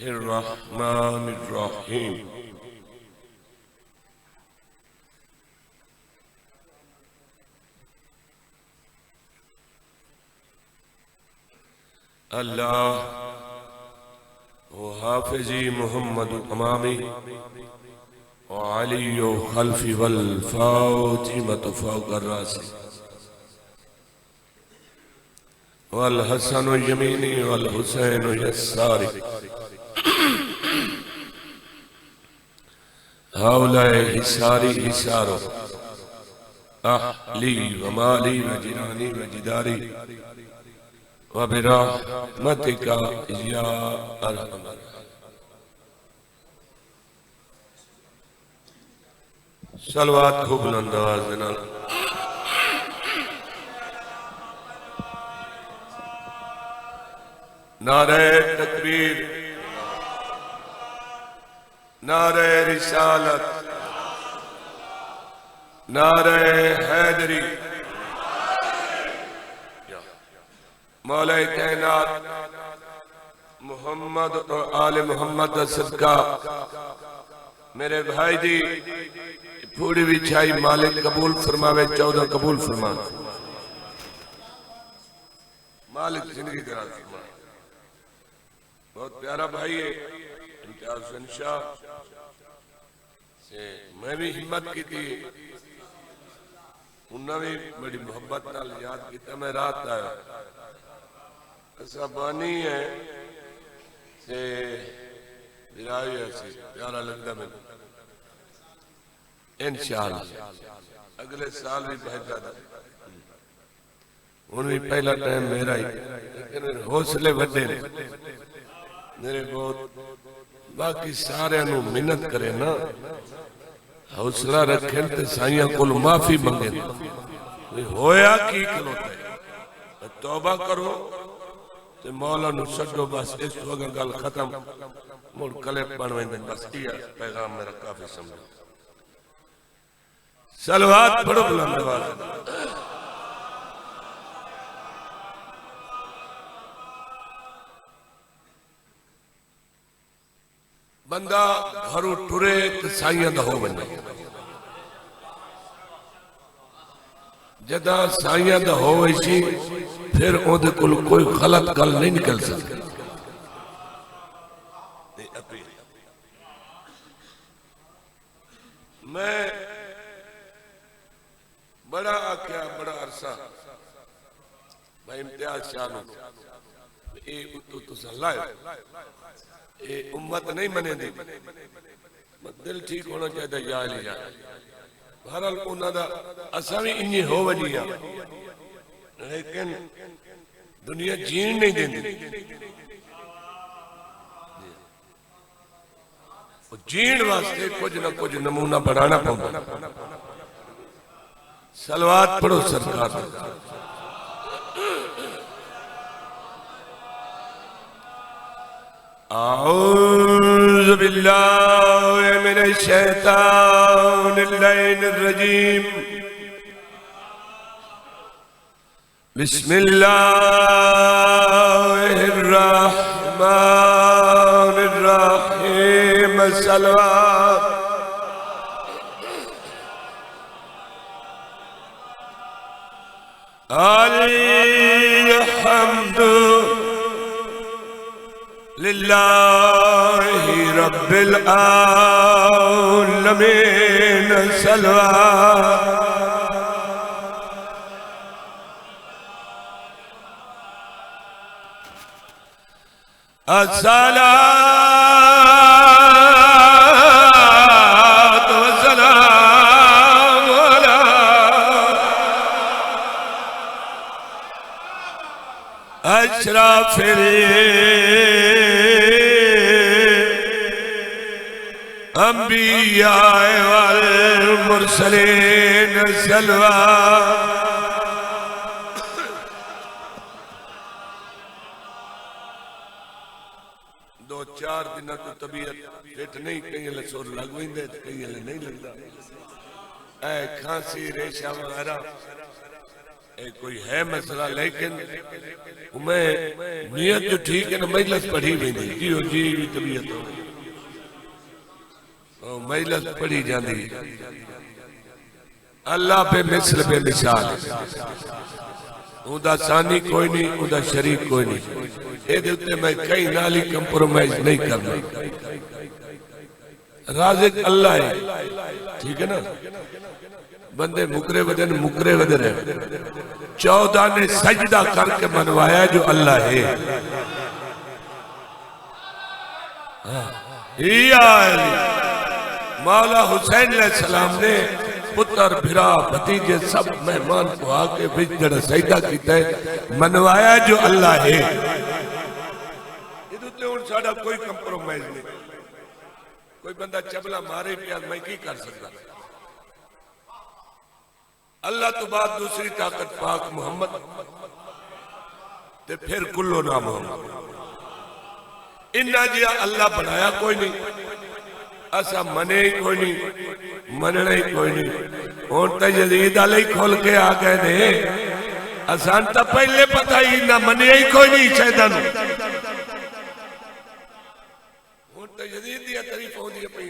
बिस्मिल्लाहिर्रहमानिर्रहीम। अल्लाह व हाफिज़ी मुहम्मद अमामी व अली खल्फी वल फातिमतु फौक़ रासी वल हसन यमीनी वल हुसैन यस्सारी हाउलाए हिसारी हिसारो अहली व माली व जिरानी व जिदारी व बिरहमतिका या अरहमर। सलवात खूब बुलंद आवाज़ दे नाल। नारे तकबीर, नारे रिसालत, नारे हैदरी। मौला कायनात मोहम्मद और आले मोहम्मद का सदका मेरे भाई दी पूरी विछाई मालिक कबूल फरमावे, 14 कबूल फरमावे। मालिक जिंदगी दराज फरमावे। बहुत प्यारा भाई है इम्तियाज हुसैन शाह से मैं भी हिम्मत की थी, उन्होंने भी बड़ी मोहब्बत नाल याद किया। मैं रात आया ऐसा बानी है से विराया से प्यारा लगता मैंने। इंशाअल्लाह अगले साल भी बेहतर हूं भी पहला टाइम मेरा ही, लेकिन हौसले वड्डे ने मेरे बहुत। बाकी सारे मिन्नत करे ना, हौसला रखे तो साइया को माफी मंगे। होया की खलोता है, तौबा करो तो मौला नु छड्डो बस। इस वक्त गल खत्म, मुड़ कले बन वेंदे। बस ये पैगाम मेरा काफी समझो। सलवात पढ़ो बुलंद आवाज़। बंदा घरों टुरे तो साइया दा हो वने, जदा साइया दा हो वैसी फिर ओदे कोल कोई गलत गल नहीं निकल सकती। मैं बड़ा आख्या बड़ा अरसा भाई इम्तियाज शाह ये उम्मत नहीं मने दी, दिल ठीक होना चाहिए। या लिया बहरहाल उन्होंने असा भी इन्नी हो वजी, लेकिन दुनिया जीण नहीं देती। जीण वास्ते कुछ ना कुछ नमूना बनाना पड़ता। सलवात पढ़ो सरकार। औज़ु बिल्लाहि मिनश शैतानिर रजीम। बिस्मिल्लाहिर्रहमानिर्रहीम। सलवात अलहम्दु लिल्लाहि रब्बिल आलमीन। सलवात अस्सलातु वस्सलामु अला अशरफिल अंबिया वल मुरसलीन। सलवात दो चार दिन तो तबीयत फिट नहीं, कई सुर लग वेंदे, कई नहीं लगता। ऐ खांसी रेशा वगैरह कोई है मसला, लेकिन मैं नियत जो ठीक है ना, मजलिस पढ़ी वेंदी जी जी तबीयत मजलिस पढ़ी जाती। अल्लाह पे मिसल पे मिसाल, उदा सानी कोई नहीं, उदा शरीक कोई नहीं। ये मैं कहीं नाली कंप्रोमाइज नहीं करना। राज़िक अल्लाह है, ठीक है ना। बंदे मुकरे वदन है। 14 ने सजदा करके मनवाया जो अल्लाह है। मौला हुसैन अलैहिस्सलाम ने पुत्र भिरा भतीजे सब मेहमान को आके बिजड़ सजदा किया, मनवाया जो अल्लाह है। साडा कोई कंप्रोमाइज नहीं। कोई बंदा चबला मारे पिया, मैं की कर सकता। अल्लाह तो बाद दूसरी ताकत पाक मोहम्मद, ते फिर कुल्लो ना मोहम्मद। इन्ना जिया अल्लाह बनाया कोई नहीं, असा मने ही कोई नहीं, मनना ही कोई नहीं। हुण तो यजीद आले ही खोल के आ गए ने, असान तो पहले पता ही ना, मनिया ही कोई नहीं शैतान। हुण तो यजीद दी तारीफ होंदी पई,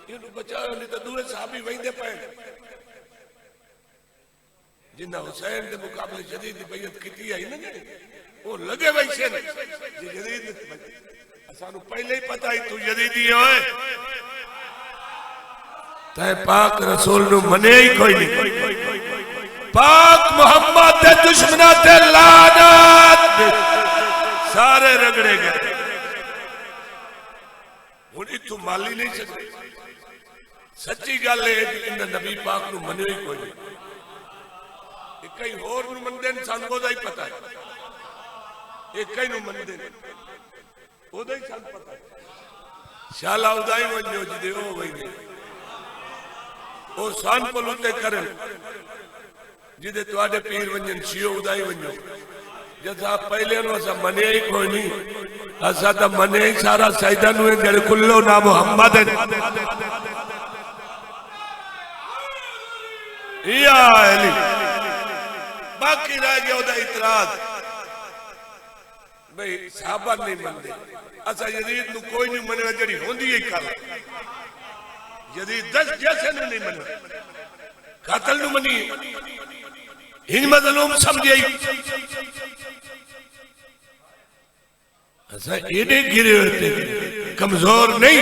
इहनू बचाओ नहीं तो दूसरे सहाबी वहिंदे पे जिन्ना हुसैन के मुकाबले यजीद की बैयत की है ना, वो लगे वैसे यजीद सानू पहले ही पता ही तू यजीदी है। तै पाक रसूल नु मने ही कोई नहीं। पाक मोहम्मद दे दुश्मना ते लानत सारे रगड़े गए। हुण इथों माली नहीं सकते। सच्ची गल है इन नबी पाक नु मने ही कोई नहीं। कई होर नु मनदे ने, सानू ओदा ही पता है। एक कई नु मनदे ने, ओदा ही सानू पता है। शाला ओदा ही वंजो जिदे ओ वही ओ सान पलुते करन जिदे तुहाडे पीर वंजन सियो ओदा ही वंजो। जदा पहले नु असा मने ही कोई नहीं, असा तो मने ही सारा सजदा नु जेड़े कुल्लो ना मोहम्मद या अली। बाकी रह गया उदा इतराज भाई साहबा नहीं मनते। असा यजीद नु कोई नहीं मनना, जड़ी होंदी ही कर। यजीद 10 जैसे नहीं मनना, कातल नु मनी हिन मजलूम समझे। असा एडे गिरे होते कमजोर नहीं।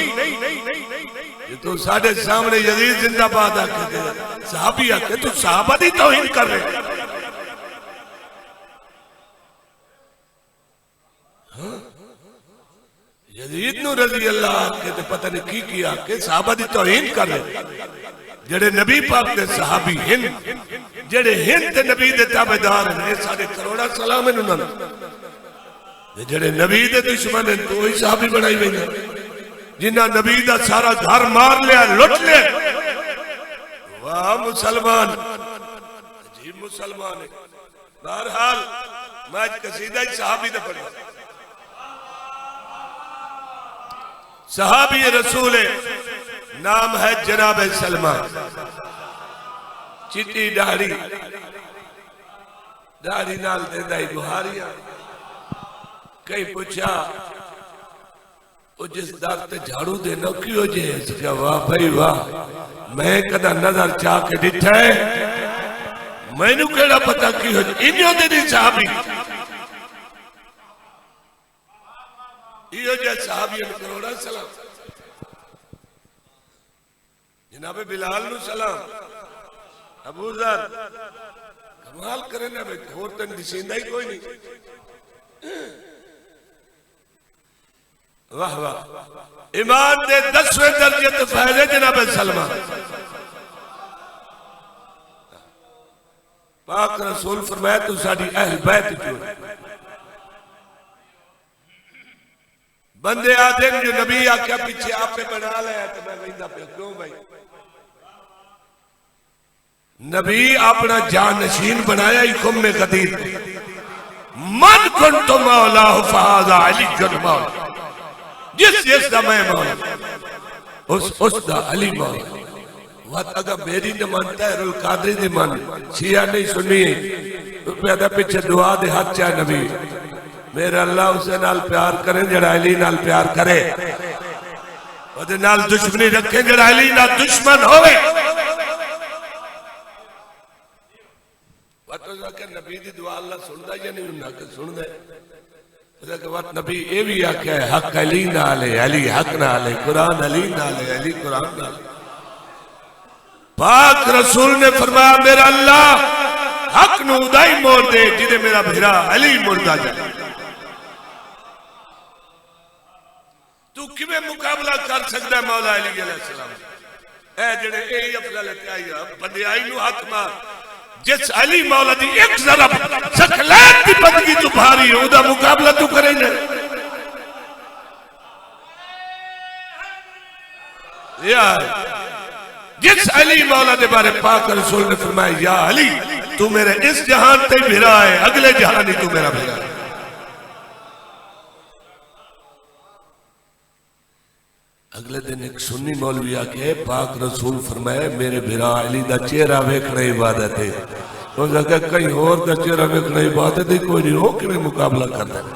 ये तो साढ़े सामने यजीद जिंदाबाद आके साहबी आके तू साहबा दी तौहीन कर रहे। यजीद नु रज़ी अल्लाह के ते पता नहीं की किया के साहबा दी तौहीन कर रहे। जेड़े नबी पाक दे सहाबी हिन, जेड़े हिन ते नबी दे ताबेदार ने, सारे करोड़ा सलाम है उन्हां नू। जेड़े नबी दे दुश्मन हैं तो ही सहाबी बनाई वेंदे, जिन्हां नबी दा सारा घर मार लिया, लुट लिया। वाह मुसलमान, अजीब मुसलमान है। बहरहाल मैं कसीदा ही सहाबी दा पढ़ा। सहाबी रसूल नाम है जनाब सलमान। चिट्टी दाढ़ी, दाढ़ी नाल देंदा ही बुहारियां। कहीं पूछा वो जिस दर ते झाड़ू देना क्यों जे? वाह भाई वाह, मैं कदा नजर चाह के दिखा है, मैनू केड़ा पता की हो इन्हों दे दी सहाबी। इहो जे सहाबी करोड़ा सलाम। जनाबे बिलाल नु सलाम, अबू ज़र कमाल करे ना भाई, होर तन दिसेंदा ही कोई नहीं। वाह वाह, ईमान दे 10वें दर्जे ते फैले जनाबे सलमान। पाक रसूल फरमाया तू साडी अहल बैत जो। बंदे आते जो नबी आख्या पीछे आपे बना लिया तो मैं वहींदा पे। क्यों भाई? नबी अपना जानशीन बनाया ही खुम्मे कदीर। मन कुंतु मौला फहाज़ा अली जुल मौला, जिस दा मैं मौला उस दा अली मौला। वत अगर मेरी न मानता है रुल कादरी दी मन शिया नहीं सुनी पैदा पीछे दुआ दे हाथ चाहे नबी मेरा अल्लाह उसे नाल प्यार करे जड़ा अली नाल प्यार करे ओदे नाल दुश्मनी रखे जड़ा अली नाल दुश्मन होवे वत के नबी दी दुआ अल्लाह सुनदा या नहीं ना के सुनदा ओदे के वत नबी ए भी आखे हक अली नाल है अली हक नाल है कुरान अली नाल है अली कुरान नाल पाक रसूल ने फरमाया मेरा अल्लाह हक नू उदाई मोड़ दे जिदे मेरा भेरा अली मुर्दा जाए तू किवें मुकाबला कर सकदा है मौला अली अलैहि सलाम ए जेड़े ए अफजल त्याया बंदियाई नु हक मार जिस अली मौला दी एक जरब सकलैत दी बंदगी तू भारी ओदा मुकाबला तू करे ना यार जिस अली मौला दे बारे पाक रसूल ने फरमाया या अली तू मेरे इस जहान ते भेरा है अगले जहान ही तू मेरा भेरा है अगले दिन एक सुन्नी मौलवी आके पाक रसूल फरमाए मेरे भेरा अली दा चेहरा वेखना इबादत है तो जगह कहीं और दा चेहरा वेखना इबादत है कोई नहीं हो कि मुकाबला करता है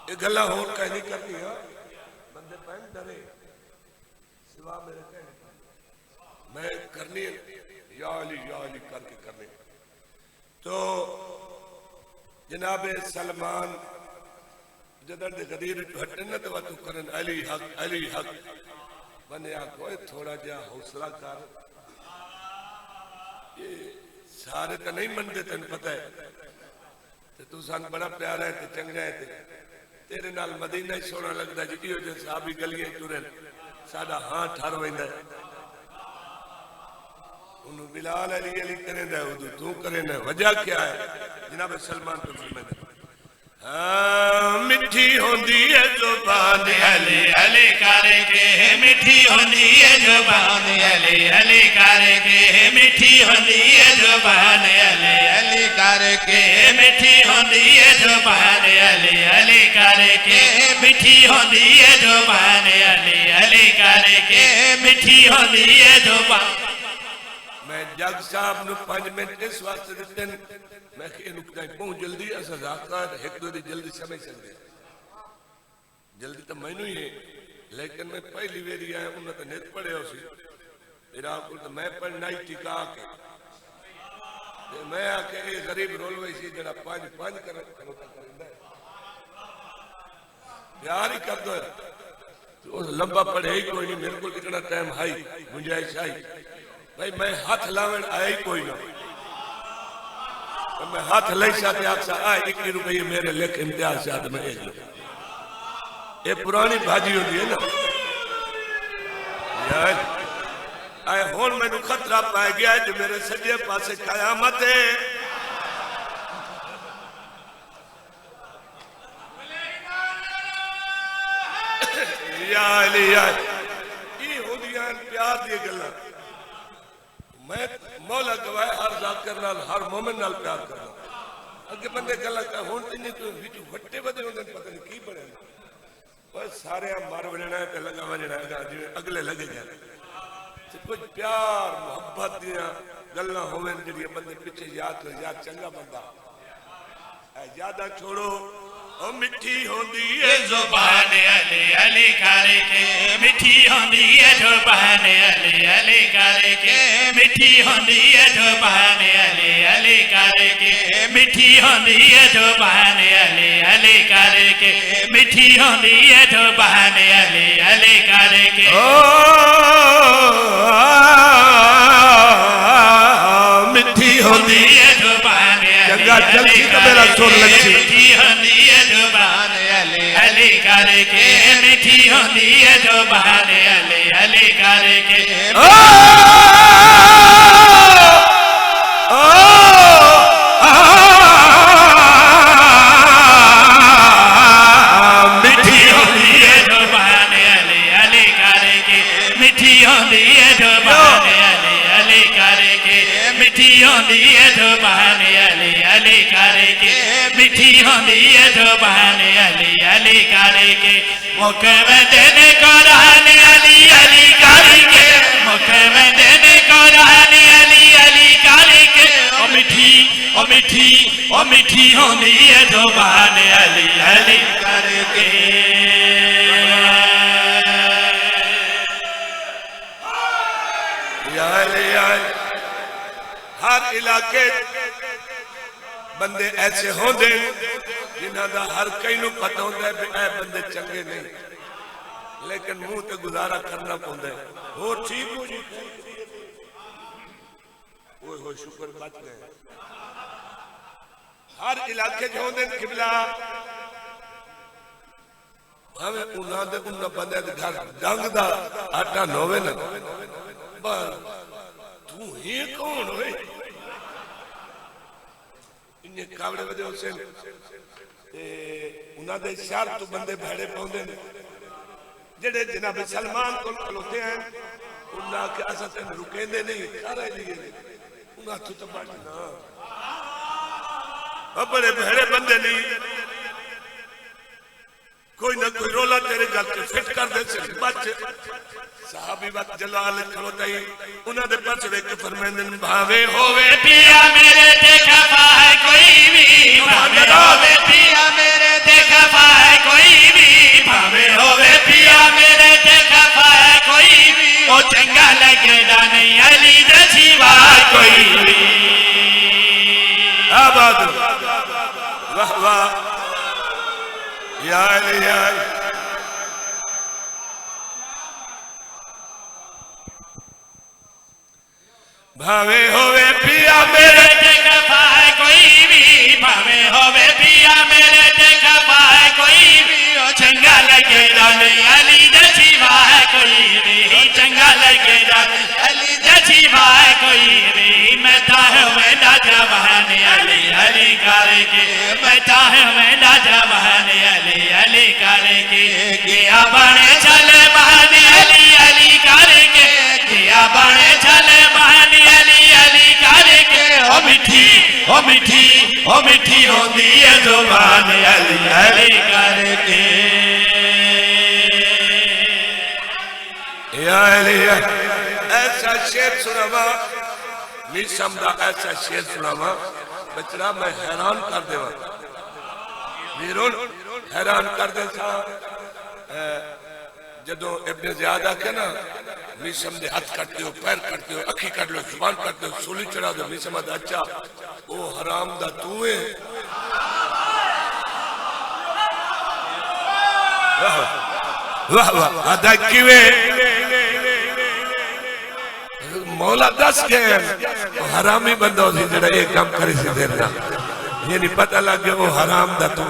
ये गल्ला होर कह नहीं करनी है बंदे पैन डरे सिवा मेरे कहने मैं करनी या अली करके करनी तो जनाब सलमान जदर दे गदीर हटने न तो तू करन अली हक बने कोई थोड़ा जा हौसला कर ये सारे तो नहीं मनते तेन पता है ते तू सन बड़ा प्यारा है ते चंगा है तेरे नाल मदीना ही सोना लगता जी इहो जे साहबी गलियां टुरन साडा हां ठर वेंदा उन्होंने बिलाल अली अली करेंदा उदू तू करेंदा वजह क्या है जनाब सलमान पे फरमाते मिठी होंदी है जुबान अली अली करके मिठी होंदी है जुबान अली अली करके मिठी होंदी है जुबान अली अली करके मिठी होंदी है जुबान अली अली करके मिठी होंदी है जुबान अली अली करके मिठी होंदी है जुबान मैं जग साहब नु 5 मिनट इस वास्ते दिते मैं नुकता बहुत जल्दी जाकर एक दो दी जल्दी समझ सकते जल्दी तो मैनू ही है लेकिन मैं पहली बारी आया उन्हें तो नित पढ़े हो सी मेरा तो मैं पढ़ना ही टिका के मैं आके ये गरीब रोलवे सी जरा 5 कर प्यार ही कर दो तो लंबा पढ़े ही कोई नहीं मेरे को इतना टाइम हाई गुंजाइश आई भाई मैं हाथ लावन आया ही कोई ना मैं हाथ लई साथे आखसा आ 21 रुपये मेरे लेख इम्तियाज साथ में ये पुरानी भाजी होती है ना यार आए हुन मैनू खतरा पै गया जो मेरे सज्जे पासे कयामत है या अली यार ये होदियां प्यार दी गल्लां मैं मौला गवाए हर जाकर नाल हर मोमिन नाल प्यार करना अगे बंदे गल्ला का हुन इन्ने तो विच वट्टे बदे होंदे पता नहीं की बने बस सारे मर वणना ते लगा वणना जिवें अगले लगे जाते ते कुछ प्यार मोहब्बत दियां गल्लां होवें जेडी बंदे पीछे याद कर याद चंगा बंदा ए यादा छोड़ो ओ मिठी होंदी है जुबान अली अली करके मिठी होंदी है जुबान अली अली करके मिठी होंदी है जुबान अली अली करके मिठी होंदी है जुबान अली अली करके मिठी होंदी है जुबान अली अली करके मिठी होंदी है जुबान जगह जल्दी तो मेरा सुर लगी मिठी होंदी है जुबान अली करके मिठी होंदी है जुबान अली अली करके मिठी होंदी है जुबान अली अली करके मिठी होंदी है जुबान अली अली करके मिठी होंदी है जुबान अली अली करके मिठी होंदी है जुबान अली अली करके मुख में देने कुरान अली अली करके मुख में देने कुरान अली अली करके ओ मिठी ओ मिठी ओ मिठी होंदी है जुबान अली अली करके हर इलाके बंदे ऐसे होंगे जिन्हों का हर कई नूं पता होंदा है ए बंदे चंगे नहीं, लेकिन मुंह ते गुजारा करना पौंदा है। हो ठीक हो जी, ओए हो शुक्र बच गए। हर इलाके च होंदे किबला भावे उन्हां दे उन्हां बंदे दे घर डंग दा आटा न होवे ना, पर तू ही कौन होए इन्ने कावड़े वदे हुसैन ते उन्हां दे शहर तो बंदे भेड़े पाउंदे ने जेड़े जनाब सलमान को खलोते हैं। उन्हां के असा तेन रुकेंदे नहीं सारे लिए उन्हां तो बढ़ना बड़े भेड़े बंदे नहीं, कोई ना कोई रोला तेरे गल से फिट कर दे बच। साहबी वक्त जलाल खलोताई उन्हां दे पास वेख के फरमांदे ने भावे होवे पिया मेरे ते खफा है कोई भी, भावे होवे पिया मेरे ते खफा है कोई भी, भावे होवे पिया मेरे ते खफा है कोई भी, ओ चंगा लगेगा नहीं अली दे सिवा कोई भी। आबाद वाह वाह या अली या अली। भावे होवे पिया मेरे ते खफा है कोई भी, भावे होवे पिया मेरे ते खफा है कोई भी, ओ चंगा लगेगा नहीं अली दे सिवा कोई भी, चंगा लगेगा अली दे सिवा कोई भी। मैं ताहूं मेरा जवान अली अली करके, मैं ताहूं मेरा जवान अली अली करके, गया बने चले बहन अली अली करके, गया बने चले बहन अली अली करके, ओ मिठी ओ मिठी ओ मिठी होंदी है जुबान अली अली करके। या अली या ऐसा शेर सुनावा निशम दा ऐसा शेर सुनावा बचड़ा मैं हैरान कर देवा वीरों हैरान कर दे सा। जदों इब्न ज़ियाद आखे ना निशम दे हाथ कट दो पैर कट दो अखी कट लो जुबान कट दो सूली चढ़ा दो निशम दा अच्छा ओ हराम दा तू है। वाह वाह अदा किवे मौला दस के हरामी बंदा सी जड़ा ये काम करे सी देर ना ये नहीं पता लग गया वो हराम दा तू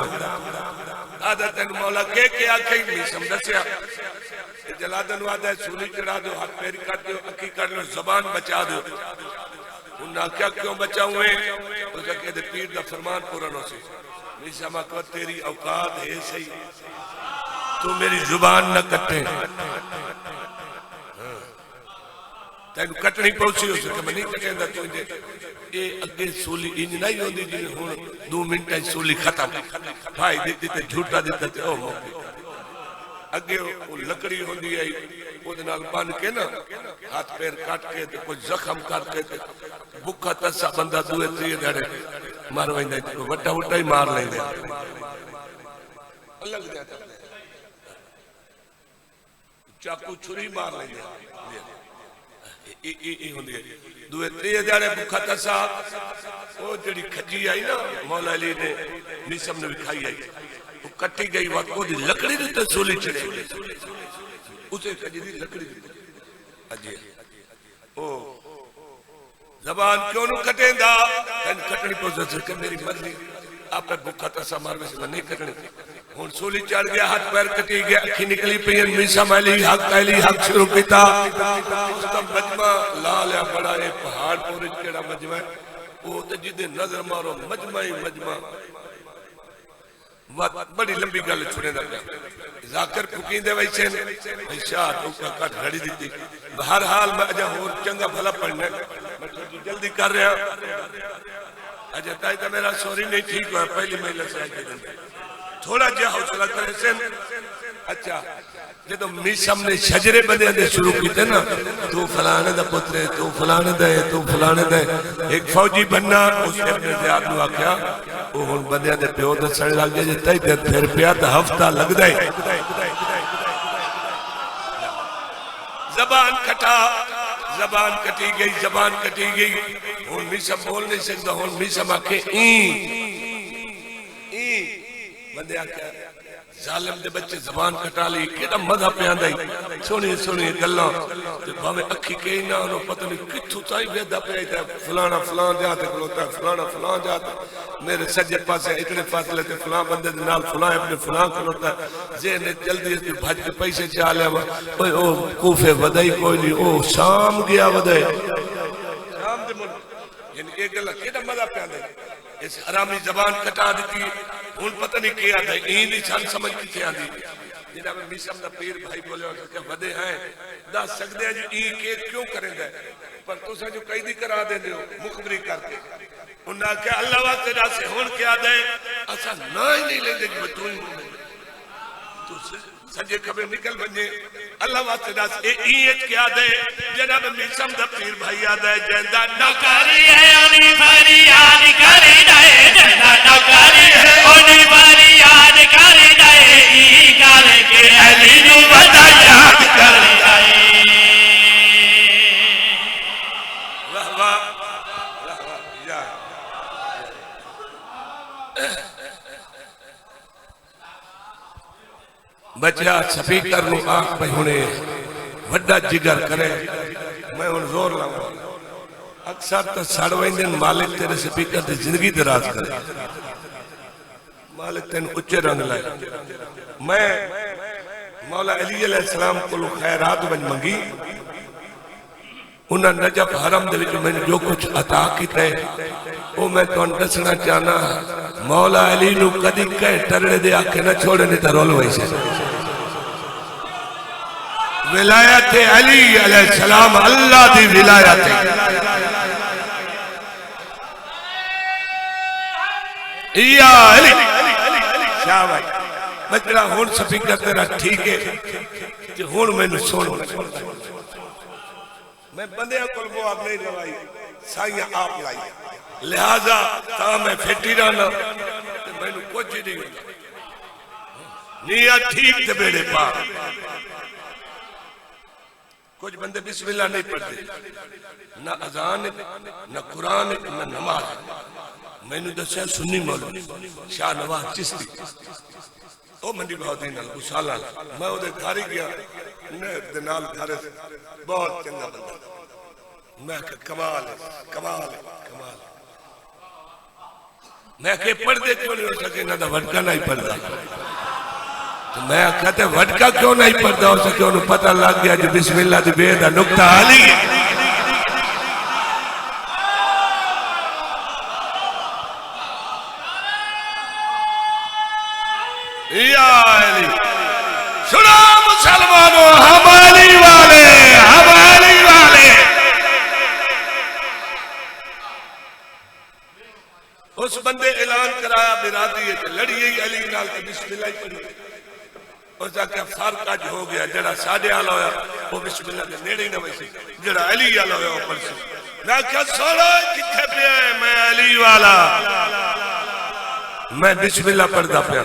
आदा तेन मौला के आखे नहीं समझया जलादन वादा सूली चढ़ा दो हाथ पैर काट दो अखी काट लो जबान बचा दो। उन्हें क्या क्यों बचाऊं उसका कहते पीर दा फरमान पूरा न सी नहीं समा को तेरी औकात है सही तू मेरी जुबान न कटे तेन कटनी पहुंची हो सके मैं नहीं कटेंदा तू ये अगे सूली इंज नहीं होंदी जी हुन 2 मिनट सूली खत्म भाई दी ते झूठा दिता ते ओ मौके अगे वो लकड़ी होंदी है ओदे नाल बन के ना हाथ पैर काट के ते कुछ जख्म करके ते भूखा तसा बंदा दुए तीए धड़े मार वंदा तो वड्डा वड्डा ही मार लेंदे अलग जाता चाकू छुरी मार लेंदे ई होंदी है दुए तीए धड़े भूखा तसा ओ जड़ी खजी आई ना मौला अली ने निसम ने खाई आई वो कटी गई वक्त वो लकड़ी दी सूली चढ़े उसे खजी दी लकड़ी अजे ओ जबान क्यों न कटेंदा तन कटनी पहुंच सके मेरी मर्जी आप भूखा तसा मार में नहीं कटनी हुन सूली चढ़ गया हाथ पैर कटी गया अखी निकली पई मीसा माली हक अली हक शुरू कीता उसका मजमा ला लिया बड़ा ये पहाड़ पूरे केड़ा मजमा वो ते जिदे नजर मारो मजमा ही मजमा बड़ी लंबी गल छुड़े ना जाकर फुकींदे वैसे शाह का कट घड़ी दी हर हाल मैं अजा होर चंगा भला पढ़ना मैं जल्दी कर रहा अच्छा ताई तो मेरा सॉरी नहीं ठीक हुआ पहली महिला से आके थोड़ा जिहा हौसला करे से अच्छा जो मीसम ने शजरे बंदे शुरू किए ना तू फलाने दा पुत्र है तू फलाने दा है तू फलाने दा है एक फौजी बनना उसने अपने ज़ियाद नु आख्या वो हुन बंदे दे प्यो दसण लग गए जे तई ते फिर पिया तो हफ्ता लगदा है जबान कटी गई हुन मीसम बोल नहीं सकता हुन मीसम आखे ई बंदे आख्या जालिम दे बच्चे जबान कटा ली केड़ा मजा पे आंदा सोनी गल्लां ते भावे अखी के ना नो पता नहीं किथु ताई वेदा पे फलाना फलां जाते खलोता फलाना फलां जाते मेरे सज्जे पासे इतने फासले ते फलां बंदे दे नाल फलां अपने फलां खलोता जे ने जल्दी से भज के पैसे चा ले ओए ओ कूफे वदाई कोई नहीं ओ शाम गया वदाई शाम दे मुल्क यानी ये गल्ला केड़ा मजा पे आंदा इस हरामी जबान कटा दी हुन पता नहीं क्या था ईंदी छन समझ किथे आंदी जिना में मिसम दा पीर भाई बोले कि वदे हैं दस सकदे जी ई के क्यों करेंदा पर तुसा जो कैदी करा देंदे हो मुखबरी करके उन्ना के अल्लाह वास्ते दस हुन क्या दे असा ना ही नहीं लेंदे कि तू ही तू सजे खबे निकल बने अल्लाह वास्ते दस ए ईत क्या दे जेना में मिसम दा पीर भाई याद है जेंदा नौकरी है ओनी फरियाद करी दे जेंदा नौकरी है ओनी फरियाद करी दे ई करके अली नु बड़ा याद करी दे वाह वाह या बच्चा स्पीकर नु आख पे हुने वड्डा जिगर करे मैं हुन जोर लाऊं अक्सर तो सड़ वेंदे मालिक तेरे स्पीकर ते जिंदगी दराज करे मालिक तेन उच्चे रंग लाए मैं मौला अली अलैहिस्सलाम को खैरात वन मंगी उन्हें नजफ हरम दे विच मैंने जो कुछ अता कीता है वो मैं तुहानू दसना चाहना मौला अली नु कदी कह टरड़े दे आके न छोड़े नहीं तो रोल वैसे विलायत अली अलैहिस्सलाम अल्लाह दी विलायत या अली शाबाश बचड़ा हुन स्पीकर तेरा ठीक है ते हुन मैनू सुन मैं बंदे को मुआब नहीं लवाई साइया आप लाई लिहाजा ता मैं फेटी रहना ते मैनू कुछ नहीं निया ठीक ते बेड़े पार कुछ बंदे बिस्मिल्लाह नहीं पढ़ते ना अजान ना कुरान ना नमाज मैनू दस्या सुन्नी मौलवी शाह नवाज चिश्ती ओ मंडी बहाउद्दीन नाल गुसाला मैं ओदे घर ही गया ने दे नाल घर बहुत चंगा बंदा मैं कमाल मैं के पढ़दे क्यों नहीं हो सके ना वटका नहीं पढ़दा तो मैं कहते वटका क्यों नहीं पढ़दा हो सके उन्हें पता लग गया जो बिस्मिल्लाह दी बे दा नुक्ता अली या अली सुनो मुसलमानों हम अली वाले उस बंदे ऐलान कराया बिरादरी लड़ी अली नाल ते बिस्मिल्लाह ही पढ़ी उस आख्या फर्क अज हो गया जड़ा साडे वाला होया वो बिस्मिल्लाह दे नेड़े ही ना वैसे जड़ा अली वाला होया ऊपर से मैं आख्या सोलो किथे पे मैं अली वाला मैं बिस्मिल्लाह पढ़दा पिया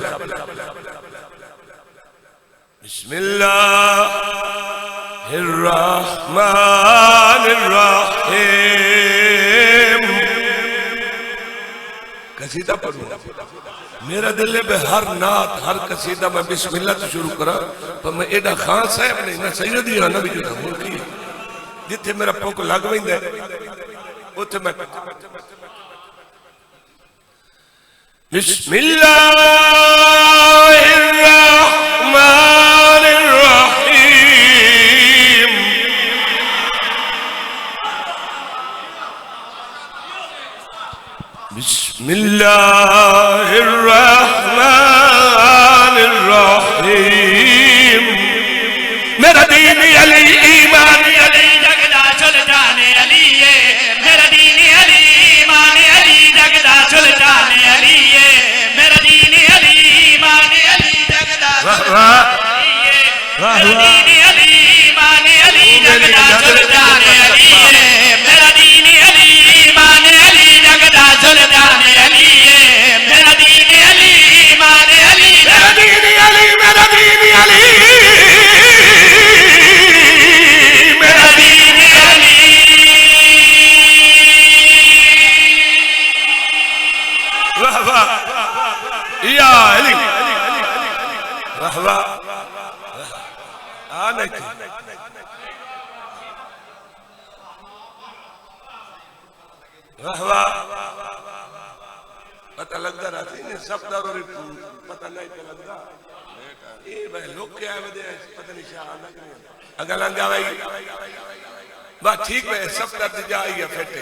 बिस्मिल्लाहिर्रहमानिर्रहीम कसीदा पढ़ूंगा मेरा दिल है हर नात हर कसीदा मैं बिस्मिल्लाह से शुरू करा पर मैं एडा खान साहब नहीं ना सैयद ही ना भी जो मुल्की जिथे मेरा पुक लग वैंदा उथे मैं बिस्मिल्लाहिर्रहमानिर्रहीम बिस्मिल्लाहिर्रहमानिर्रहीम मेरा दीन अली ईमान अली जगदा सुल्तान अली है मेरा दीन अली ईमान अली जगदा वाह वाह वाह मेरा दीन अली ईमान अली जगदा सुल्तान अली मेरा दीन अली ईमान अली जगदा सुल्तान अली मेरा दीन अली ईमान अली मेरा दीन अली मेरा दीन अली मेरा दीन अली वाह वाह या अली वाह वाह आ नहीं वाह वाह पता लगता रहती नहीं सब दरों पता नहीं लगता ये भाई लोग क्या है पता नहीं शाह अगर लंगा भाई बस ठीक है सब दर्द जाएगा फेटे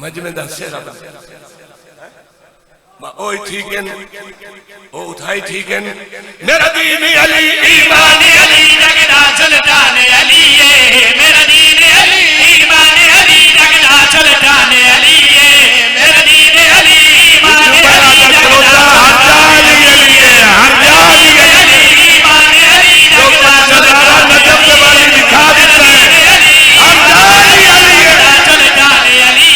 मजमे दा सेरा ओ ठीक है ओ उठाई ठीक है मेरा दीन अली ईमान अली जगदा सुल्तान अली मेरा दीन अली ईमान अली जगदा सुल्तान अली मेरा दीन अली ईमान अली जगदा सुल्तान अली ईमान अली जगदा सुल्तान अली दिखा देता है सुल्तान अली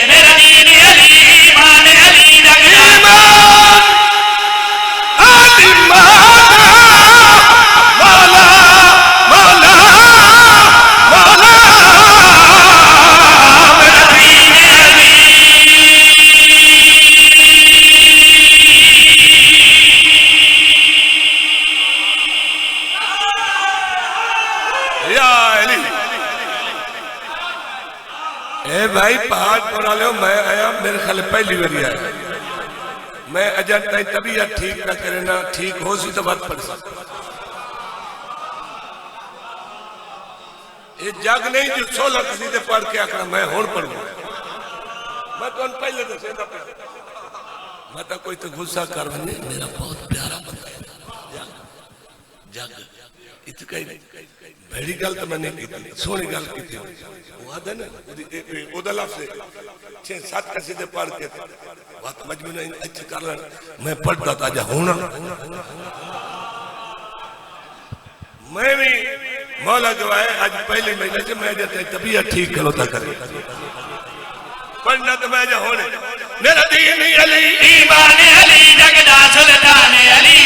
मेरा दीन अली ईमान अली जगदा भाई पहाड़ पर लो मैं आया मेरे ख्याल पहली बार आया मैं अजन तई तबीयत ठीक न करे ना ठीक हो सी तो बात पड़ सकता ये जग नहीं जो 16 किसी से पढ़ के आकर मैं होड़ पढ़ू मैं तो पहले तो सेंधा पे मैं तो कोई तो गुस्सा कर बने मेरा बहुत प्यारा बंदा है जग इतका ही बड़ी गल तो मैंने की सोहनी गल की थी वो आदा ना ओदा लफ्ज़ 6-7 किसी से पढ़ के बात मजबूर नहीं अच्छी कर लेना मैं पढ़ता था जा होना मैं भी मौला गवाए आज पहले महीने से मैं जाते तबीयत ठीक खलोता कर पढ़ना तो मैं जा होने मेरा दीन अली ईमान अली जगदा सुल्तान अली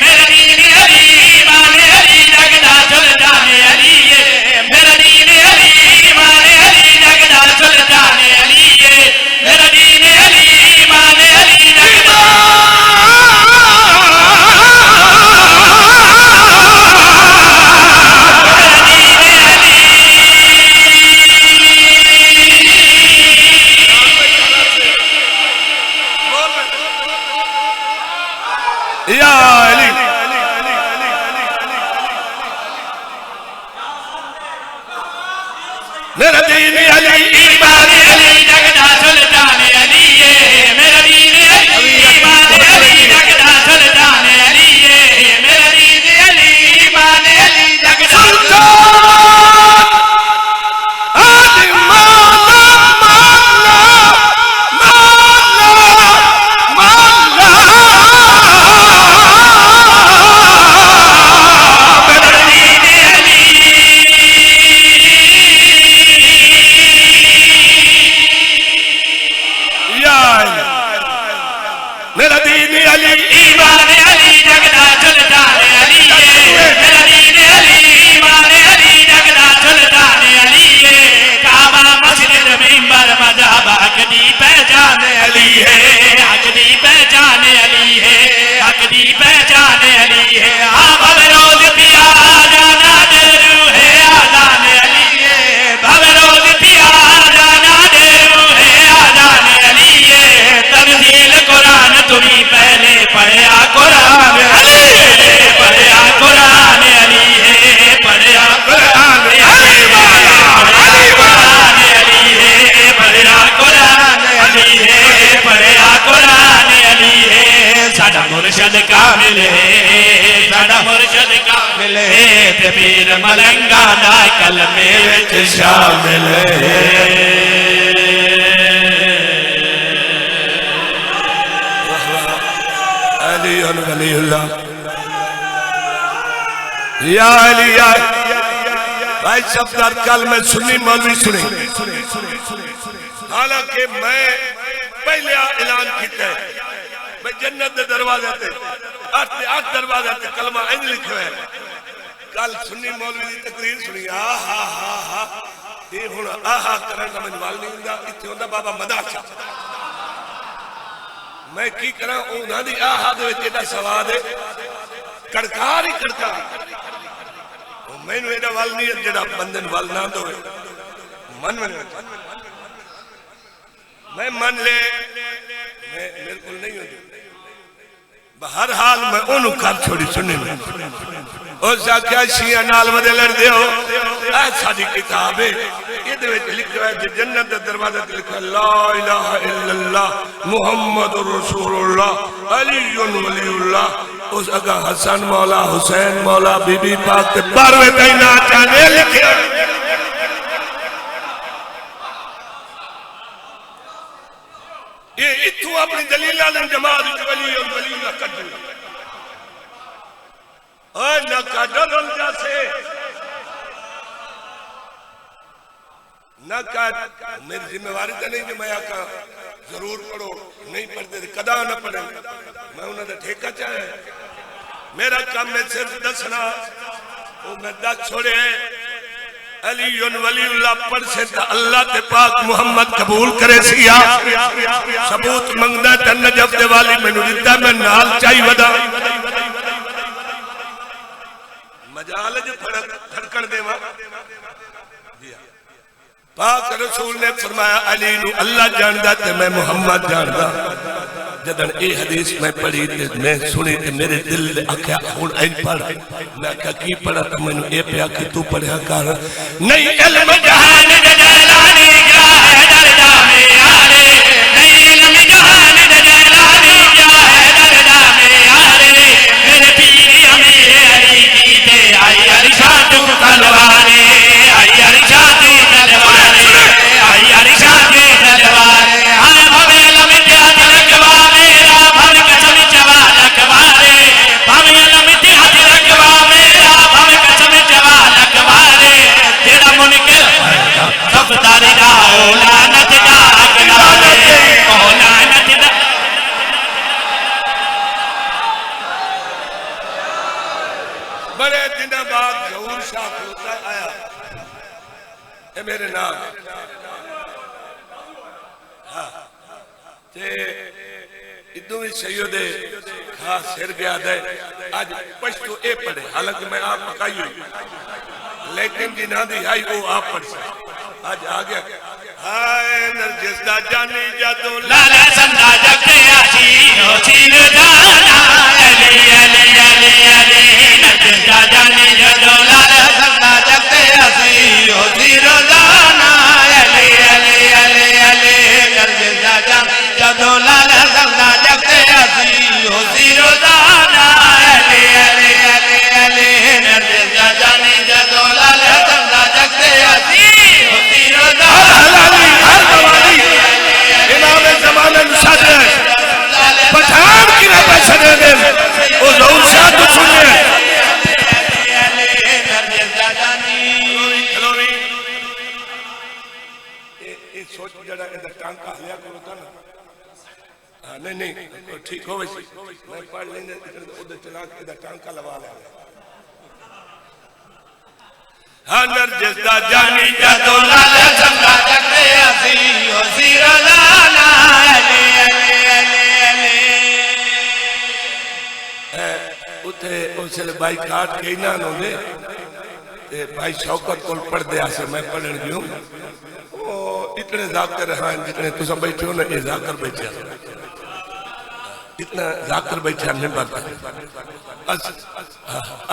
मेरा दीन अली ईमान अली जगदा सुल्तान अली मेरा दीन अली ईमान अली जगदा सुल्तान अली मेरा दीन अली ईमान अली जगदा या अली मेरा दीन अली ईमान अली जगदा सुल्तान अली मेरा दीन अली ईमान अली जगदा सुल्तान अली मेरा दीन अली ईमान अली जगदा मेरा दीन अली ईमान अली जगदा सुल्तान अली मेरा दीन अली ईमान अली जगदा सुल्तान अली काबा मस्जिद मिंबर मज़हब हक दी पहचान अली है हक दी पहचान अली है हक दी पहचान अली है भव रोज पिया जाना दिल रूहे आजान अली है भव रोज पिया जाना दिल रूहे आजान अली है तंजील कुरान तुम्ही पहले पढ़या कुरान अली पढ़या कुरान अली है पढ़या कुरान अली कुरान अली है पढ़या कुरान अली है पढ़या कुरान अली है साडा मुर्शद कामिल है साडा मुर्शद कामिल है ते पीर मलंगा दा कलमे विच शामिल है अली वलीउल्लाह या अली या भाई सफदर कल मैं सुन्नी मौलवी सुनी, हालांकि मैं पहले ऐलान किया है मैं जन्नत के दरवाजे ते 8 दरवाजे ते कलमा इंज लिखा है। कल सुन्नी मौलवी की तकरीर सुनी, आहा हा हा ये हुण आहा करन दा मैनूं वाल नहीं हुंदा, इत्थे हुंदा बाबा मदा शाह। मैं की करा उन्हां दी आहा दे विच एडा सवाद है, कड़कार ही कड़कार। मैनूं एडा वाल नहीं जेड़ा बंदे नूं वाल ना दोवे मन मैं मन ले मैं मेरे को नहीं होती। हर हाल मैं ओनू कर छोड़ी सुनने में उस आख्या शिया नाल वदे लड़दे हो, ऐ साडी किताब है इहदे विच लिखा है कि जन्नत दे दरवाजे ते लिखा ला इलाहा इल्लल्लाह मुहम्मदुर रसूलुल्लाह अलीयुन वलीउल्लाह। उस अगा हसन मौला हुसैन मौला बीबी पाक ते 12वें तई ना चाहे लिखे ये इत्थू अपनी दलील आलम जमात वलीयुन वलीउल्लाह कड्डू और न काडल जैसे न काट। मेरी जिम्मेवारी तो नहीं कि मैं आका जरूर पढ़ो, नहीं पढ़ते कदा न पढ़े, मैं उन्होंने ठेका चाहे। मेरा काम है सिर्फ दसना, वो मैं दस छोड़े अली वलीउल्लाह पढ़ से अल्लाह ते पाक मुहम्मद कबूल करे सिया सबूत मंगदा ते नजफ दे वाली मैनू दिता मैं नाल चाई वदा मजाल ज फड़कण देवा। पाक रसूल ने फरमाया अली नू अल्लाह जानदा ते मैं मुहम्मद जानदा। जदन ए हदीस मैं पढ़ी ते मैं सुनी ते मेरे दिल ने आख्या हुण ऐ पढ़। मैं आख्या की पढ़ा तो मैनू ए पिया कि तू पढ़िया कर नहीं इल्म जहान दे जलानी क्या है दरदा में आले, नहीं इल्म जहान दे जलानी क्या है दरदा में आले। मेरे पीर अमीर अली की ते आई अरशाद तलवारे, आई अरशाद तलवारे, आई अरशाद तलवारे। हाय भवे लमिटा रखवा मेरा भव कसम चवा लखवारे, भवे लमिटा रखवा मेरा भव कसम चवा लखवारे। तेरा मुनकिर सफदर दा औलानत दा अगलारे, औलानत दा बड़े दिनों बाद जहूर शाह होता आया ए मेरे नाम हाँ ते इदू भी सैयदे खास सिर गया दे आज पश्तो ए पढ़े, हालांकि मैं आप पकाई हुई लेकिन जिन्हां दी आई वो आप पढ़ सकते आज आ गया। हाय नरगिस दा जानी जदों लाला संदा जगते आसी हो सीर जाना अली अली अली अली। नरगिस दा जानी जदों लाला संदा जगते आसी हो सीर जाना अली अली अली अली। नरगिस दा जानी जदों लाला संदा जगते आसी हो सीर जाना अली अली अली अली। नरगिस दा जानी जदों लाला संदा जगते आसी हो सीर जाना पठान की ना पैसा दे दे वो जहूर शाह तो सुनिए ये सोच जड़ा इधर टांका लिया करो था ना नहीं नहीं ठीक हो वैसे मैं पढ़ लेंगे उधर चला के इधर टांका लगा ले। हाँ नरगिस दा जानी जदों लाला संदा जगते आसी हो सीर जाना अली अली अली अली। उथे उसले भाई काट के ना होंगे ते भाई शौकत को पढ़ दिया से मैं पढ़न गयो ओ इतने जाकर हां जितने तुम बैठे हो ना ये जाकर बैठे इतना जाकर बैठे नहीं पड़ता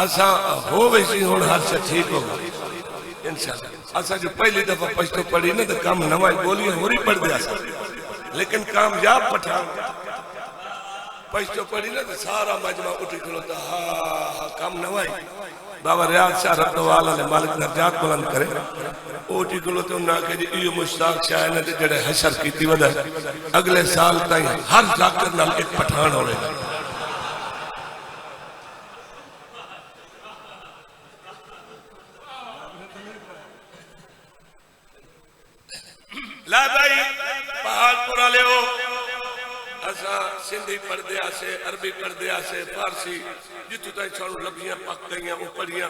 असा हो वैसी हुण हर से ठीक होगा इंशाल्लाह। असा जो पहली दफा पश्तो पढ़ी ना तो काम नवाई बोली होरी पढ़ दिया लेकिन कामयाब पठान पश्तो पढ़ी ना तो सारा मजमा उठी खलोता हा हा काम नवाई। बाबा रियाज शाह रतवाला ने मालिक दर्जात बुलंद करे उठी खलोते ना के जी यो मुश्ताक शाह ने जेड़े हशर कीती वदा अगले साल ताई हर जाकर नाल एक पठान होवे असा सिंधी पढ़दे आसे, अरबी पढ़दे आसे, फारसी जितू ताई सानू लभियां पक गईयां वो पढ़ियां,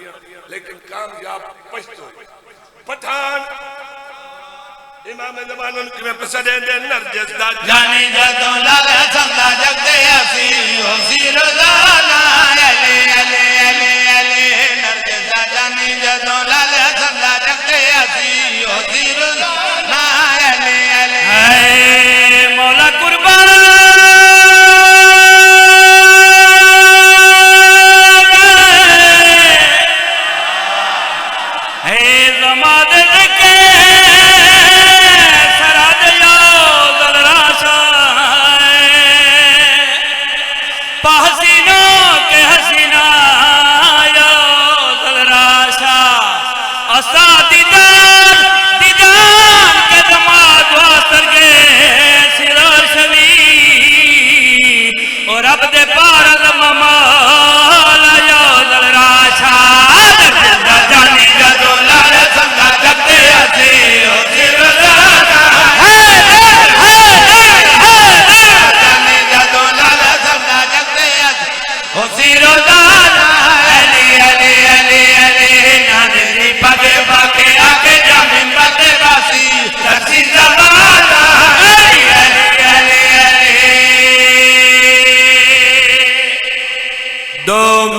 लेकिन कामयाब पछतो पठान इमाम ज़मानन किवें पसंदे दे नरजस दा जानी जदों लाल संदा जगदे असी होसी रोजाना अले अले अले अले नरजस दा जानी जदों लाल संदा जगदे असी होसी रोजाना अले अले हाय मौला कुर्बान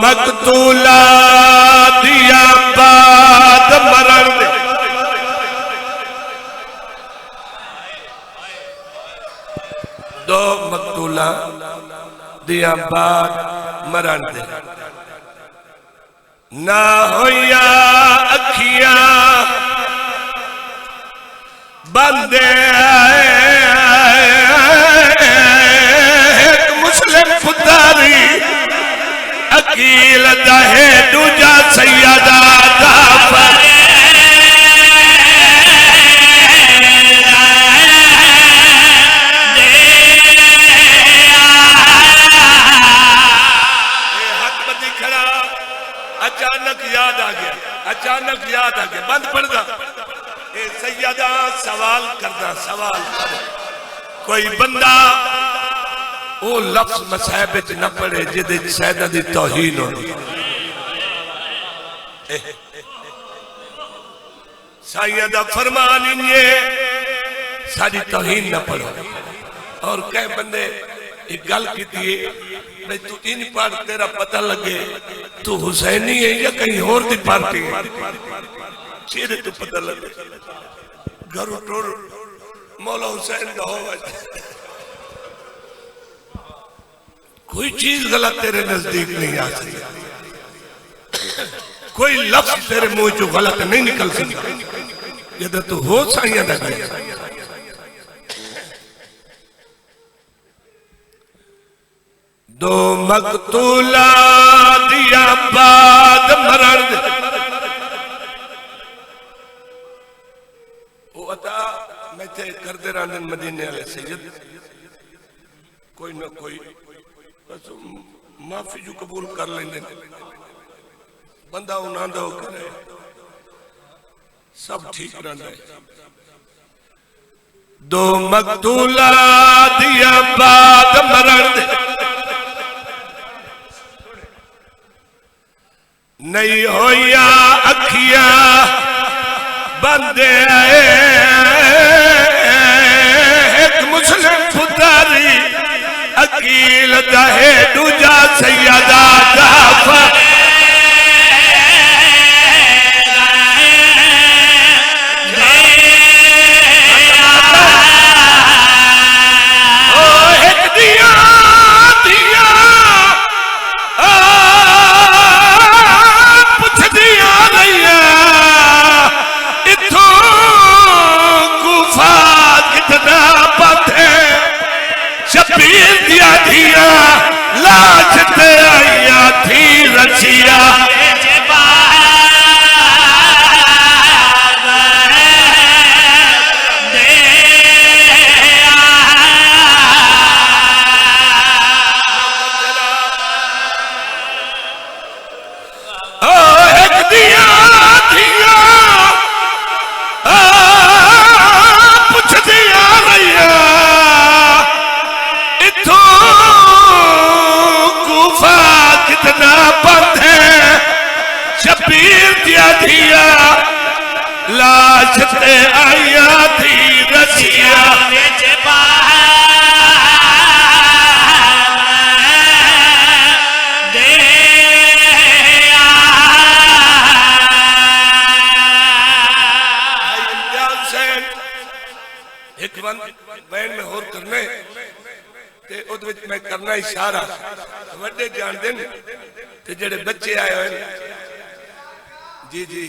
मकतूला दिया बाद मरण दे दो मकतूला दिया बाद मरण दे ना होया अखियां बंदे एक मुस्लिम पुतारी अकील दहे दूजा सैयदा जाफर हकमती खड़ा अचानक याद आ गया बंद पड़दा ए सैयदा सवाल कर कोई बंदा वो लफ्ज मसाहब न पढ़े जिदे सैयदा दी तौहीन हो साईं दा फरमान इन्हे साडी तौहीन न पढ़ो और कई बंदे एक गल की भाई तू इन पढ़ तेरा पता लगे तू हुसैनी है या कहीं और दी पार्टी है चेहरे तो पता लगे घर टोर मौला हुसैन का हो कोई चीज गलत तेरे नजदीक नहीं आ सकती कोई लफ्ज तेरे मुंह चो गलत नहीं निकल सकता जब तू हो साइया दा दो मकतूला दिया बाद मरण दे वो अता मैं थे करते रहने मदीने वाले सैयद कोई ना कोई बस माफी जो कबूल कर लेंगे बंदा उन्हां दा करे सब ठीक रहना है दो मकतूला दिया बाद मरण दे नहीं होया अखियां बंदे एक मुस्लिम पुतारी अकील दहे दूजा सैयदा जाफर लाज ते आया थी रसिया पुछ दिया रैया इथों इथों कूफा कितना पंथ है, शबीर दिया धिया लाश ते आया थी रसिया एक बैन में होर करने ते उहदे विच मैं करना इशारा वड्डे जान देन ते जेड़े बच्चे आए होए जी जी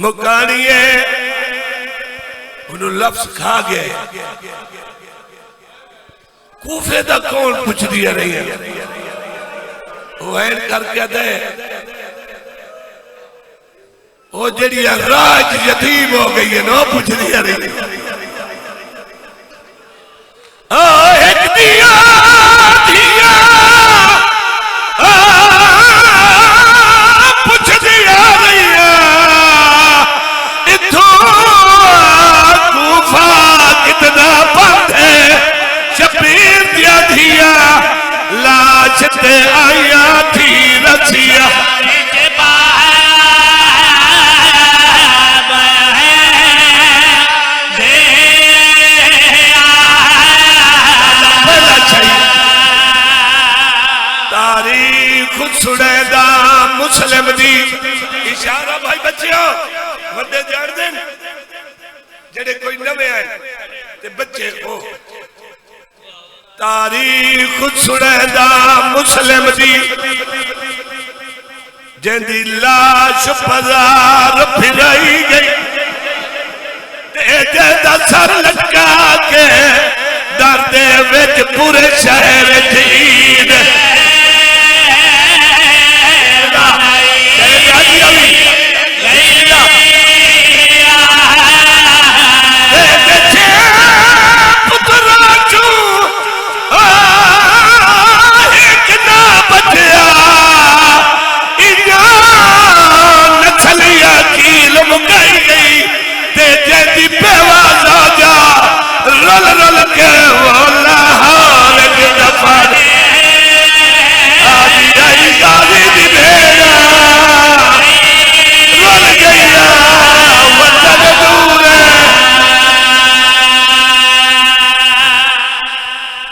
मुकानिए उन्होंने लफ्ज खा गए कूफे दा कौन पुछ दिया रही है वो ऐन करके दे वो जड़िया राज यतीम हो गई है ना पुछ दिया रही एक दिया दिया पुछ दिया रही इथों कूफा कितना पंथ है, शबीर दिया धिया लाश ते आया थी रसिया सुनेदा मुस्लिम दी इशारा भाई बच्चियों वड्डे जान देन जेड़े कोई नवे आए ते बच्चे हो तारीख सुनेदा मुस्लिम दी जिंदी लाश बाजार फिराई गई ते जेदा सर लटका के दर दे विच पूरे शहर दी